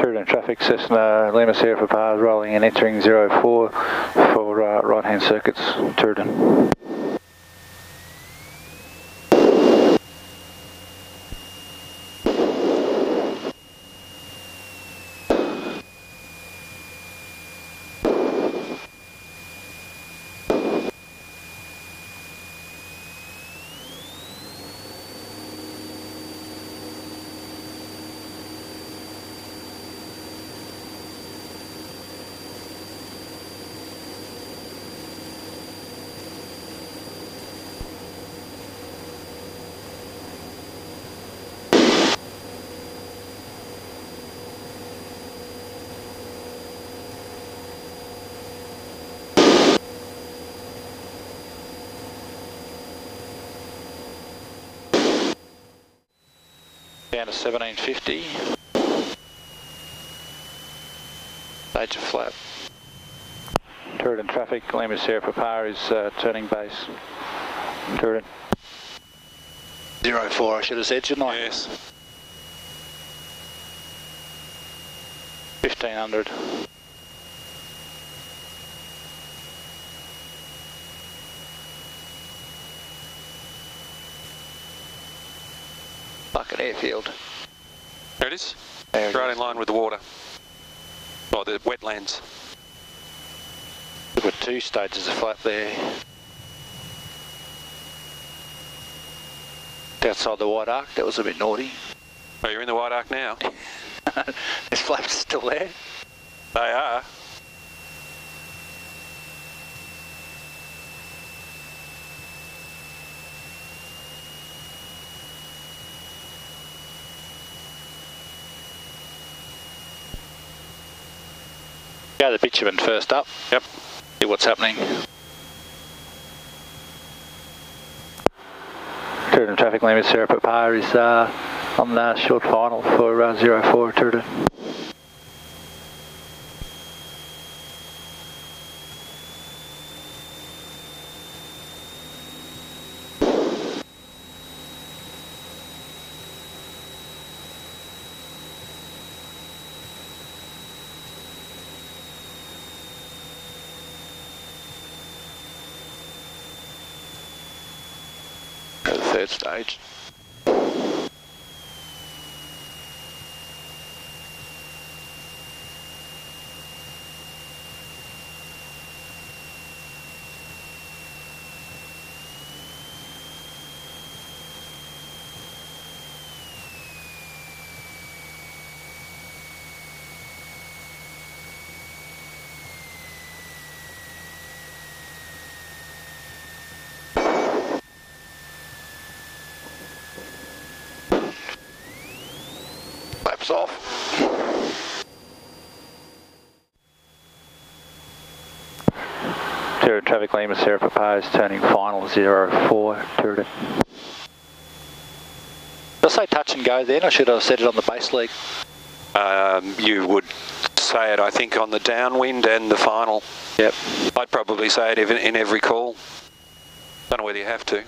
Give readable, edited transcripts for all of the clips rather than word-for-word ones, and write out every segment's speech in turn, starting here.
Tooradin traffic, Cessna Lima Sierra Papa rolling and entering 04 for right hand circuits, Tooradin. Down to 1750. Stage of flap. Tooradin traffic, Lima Sierra Papa is turning base. Tooradin. 04 I should have said, shouldn't I? Yes. 1500. Like an airfield. There it is. There it right is. in line with the water. Or the wetlands. We've got two stages of flap there. Outside the white arc, that was a bit naughty. Oh, you're in the white arc now? This flap's still there. They are. Go the bitumen first up. Yep. See what's happening. Tooradin traffic, Lima Sierra Papa is on the short final for 04 Tooradin. The third stage. Flaps off. Tooradin traffic, Lima Sierra Papa is turning final 04 Tooradin. Did I say touch and go then, or should I have said it on the base leg? You would say it, I think, on the downwind and the final. Yep. I'd probably say it in every call. Don't know whether you have to.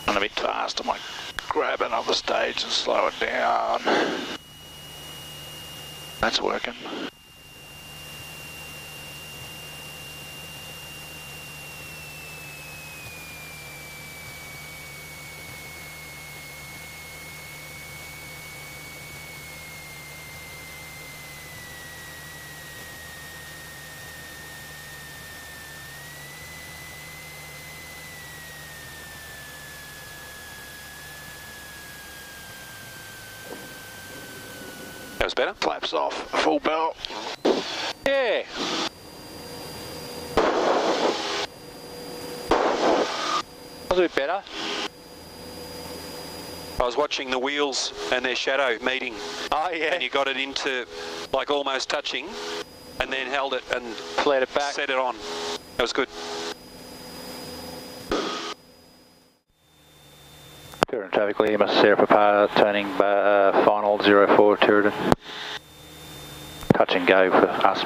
I'm a bit fast, I might grab another stage and slow it down. That's working. That was better? Flaps off, full belt. Yeah. That was a bit better. I was watching the wheels and their shadow meeting. Oh yeah. And you got it into, like, almost touching, and then held it and Flared it back. set it on. That was good. Tooradin traffic, Lima Sierra Papa turning final 04 Tooradin. Touch and go for us.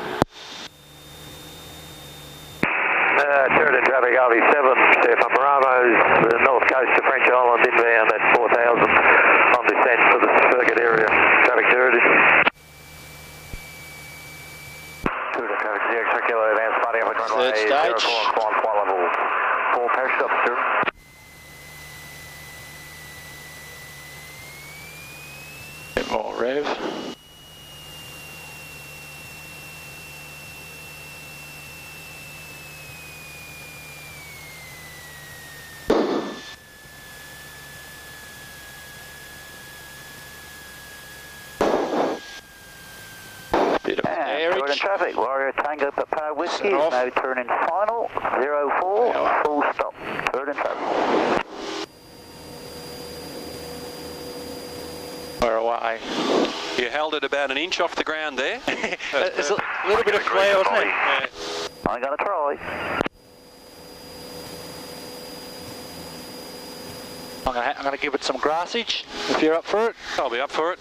Tooradin traffic, RV7, Sierra Papa Bravo's the north coast of French Island inbound at 4000 on descent for the circuit area. Traffic Tooradin. more rev. Bit of airage. Traffic, Warrior Tango Papa Whiskey, no turning final, 04, full stop, Tooradin traffic. We're away. You held it about an inch off the ground there. There's a little bit of flare, wasn't it? Yeah. I'm going to try. I'm going to give it some grassage, if you're up for it. I'll be up for it.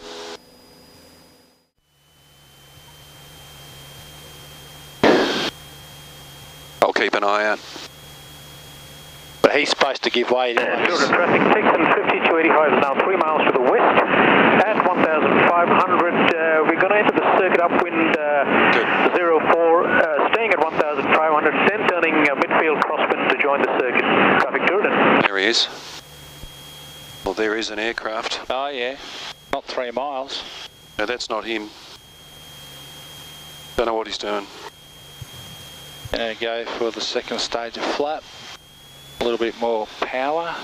I'll keep an eye out. But he's supposed to give way. Tooradin traffic 650 to 85 is now 3 miles to the west. At 1,500, we're going to enter the circuit upwind 04, staying at 1,500, then turning midfield crosswind to join the circuit. Traffic Tooradin. There he is. Well, there is an aircraft. Oh yeah, not 3 miles. No, that's not him. Don't know what he's doing. Gonna go for the second stage of flap. A little bit more power.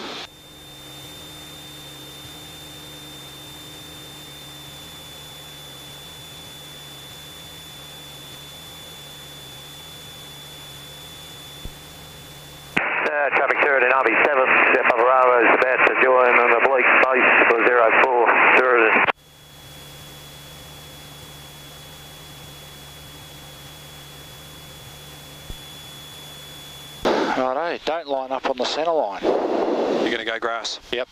Traffic Tooradin RB7, Papa Bravo is about to join on the oblique base for 04, Tooradin. Righto, don't line up on the centre line. You're going to go grass? Yep.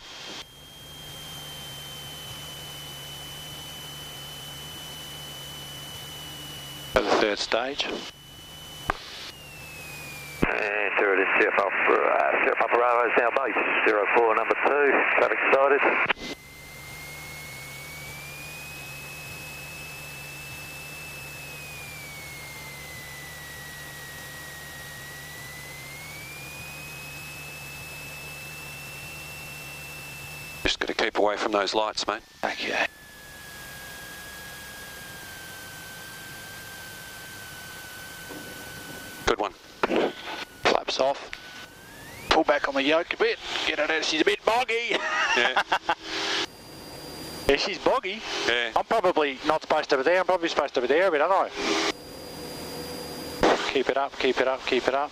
For the third stage. Tooradin Sierra Papa Bravo is now base 04, number 2, traffic started. Just got to keep away from those lights, mate. Okay. Good one. Flaps off. Pull back on the yoke a bit. Get it out. She's a bit boggy. Yeah. Yeah, she's boggy. Yeah. I'm probably not supposed to be there. I'm probably supposed to be there a bit, aren't I? Keep it up, keep it up, keep it up.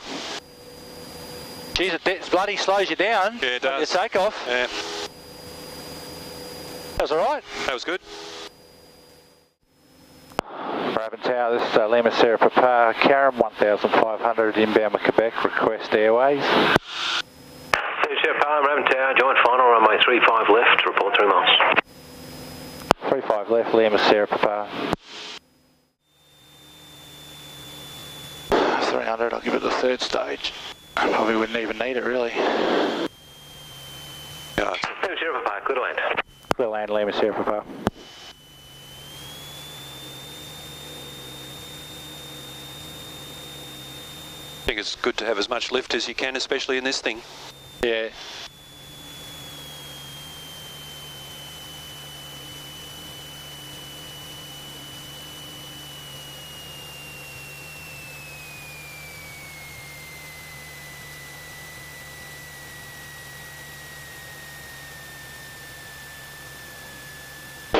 Jeez, it bloody slows you down. Yeah, it does. Your takeoff. Yeah. That was alright. That was good. Moorabbin Tower, this is Lima Sierra Papa, Karam 1500 inbound Quebec, request airways. Sierra Papa, Moorabbin Tower, joint final, runway 35 left, report 3 miles. 35 left, Lima Sierra Papa. 300, I'll give it the third stage. I probably wouldn't even need it really. Yeah. Lima Sierra Papa, good land. Good land, Lima Sierra Papa. I think it's good to have as much lift as you can, especially in this thing. Yeah.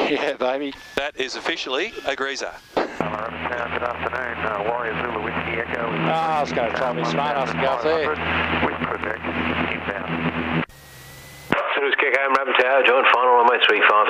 Yeah, baby. That is officially a greaser. Good afternoon, Warrior Zulu Whiskey Echo. I was going to try and be smart enough to go up there. With Quebec, inbound. Zulu's kick home, Moorabbin Tower, joint final, runway 35